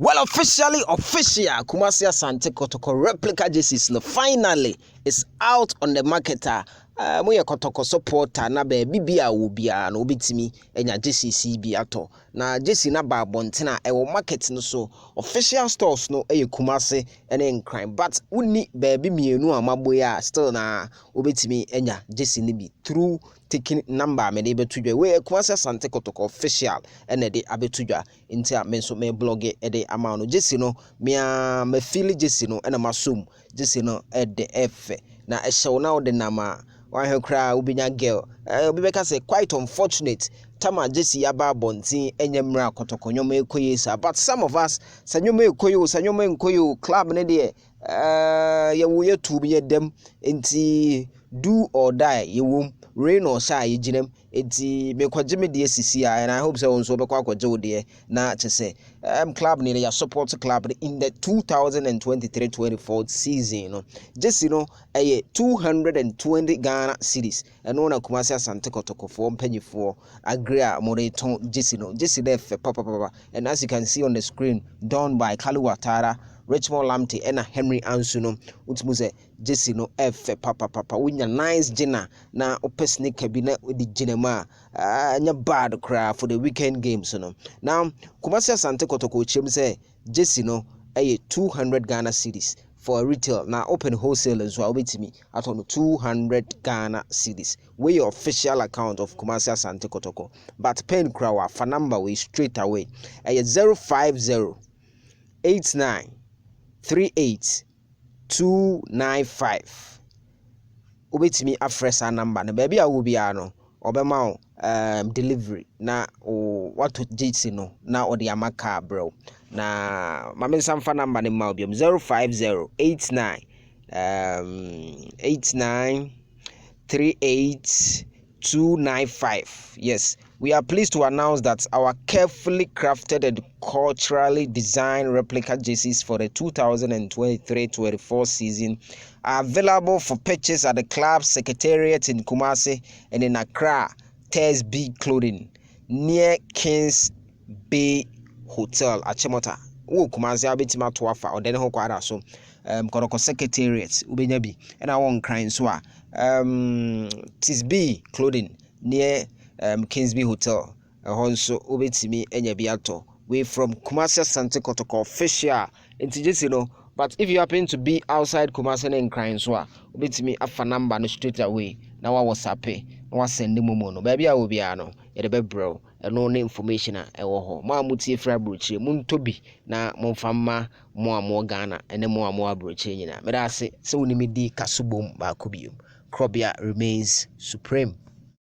Well, official, Kumasi Asante Kotoko replica jerseys no finally is out on the market. Moye Kotoko supporter na baby bia wo bia na obetimi enya jerseys bi ato. Na jersey na ba bontina e wo market no so official stores no Kumasi ene Nkran, but woni baby mienu amaboya still na obetimi enya jersey ni bi through taking number me dey betudwa we Kumasi Asante Kotoko official ene dey abetudwa nti a me so me blog e dey ama no jersey no me feel jersey no ena masom jersey no e de efe na e hyew na wo de nama wan hekra obinya girl obi beka say quite unfortunate tama jersey aba bontin enyemra Kotoko nyoma ekoyesa, but some of us sanyoma ekoyo sanyoma enkoyo club ne de ye wo yetu bi yedem nti do or die ye wom rain or shine ye ginem enti me kwaje me de sisi and I hope so won so be kwa kwaje wo de na chese club ne ya support club in the 2023-24 season no jersey no 220 Ghana cedis and na Kumasi Asante Kotoko for mpanyifo agree a moreton jersey no jersey there papa, and as you can see on the screen done by Kalu Watara, Richmond Lamte and Henry Ansuno utmuze jersey no papa winya nice dinner na opesne cabinet with the jinema nya bad cry for the weekend games no. Now Kumasi Asante Kotoko chem say jersey no 200 Ghana cedis for retail na open wholesale as well with me at on 200 Ghana cedis. We your official account of Kumasi Asante Kotoko, but pen krawa for number we straight away 050 89 38 295. Ubetimi afresa number na baby a wo bia no obema delivery na what jersey no na odi amaka bro na mame samfa number ne ma obiam 050 89 89 38 295. Yes, we are pleased to announce that our carefully crafted and culturally designed replica jerseys for the 2023-24 season are available for purchase at the club secretariat in Kumasi and in Accra, Tez B Clothing near Kings Bay Hotel at Chemota. Kumasi abetima to afa or then ho kwara so Kotoko secretariat ubenya bi and I won crying so Tisby Clothing near Kingsby Hotel. Also, ubetimi enya biato. We from Kumasi Asante Kotoko official into just but if you happen to be outside Kumasi and crying so ubetimi afa number no straight away. Now I was happy. No send the momo baby I will be ano. Be bro. No information ewo ho. Ma mutie fra brochi muntobi na momfama mo Ghana ene mo brochi nyina. Me da se woni me di kasubom ba ko biom. Krobia remains supreme.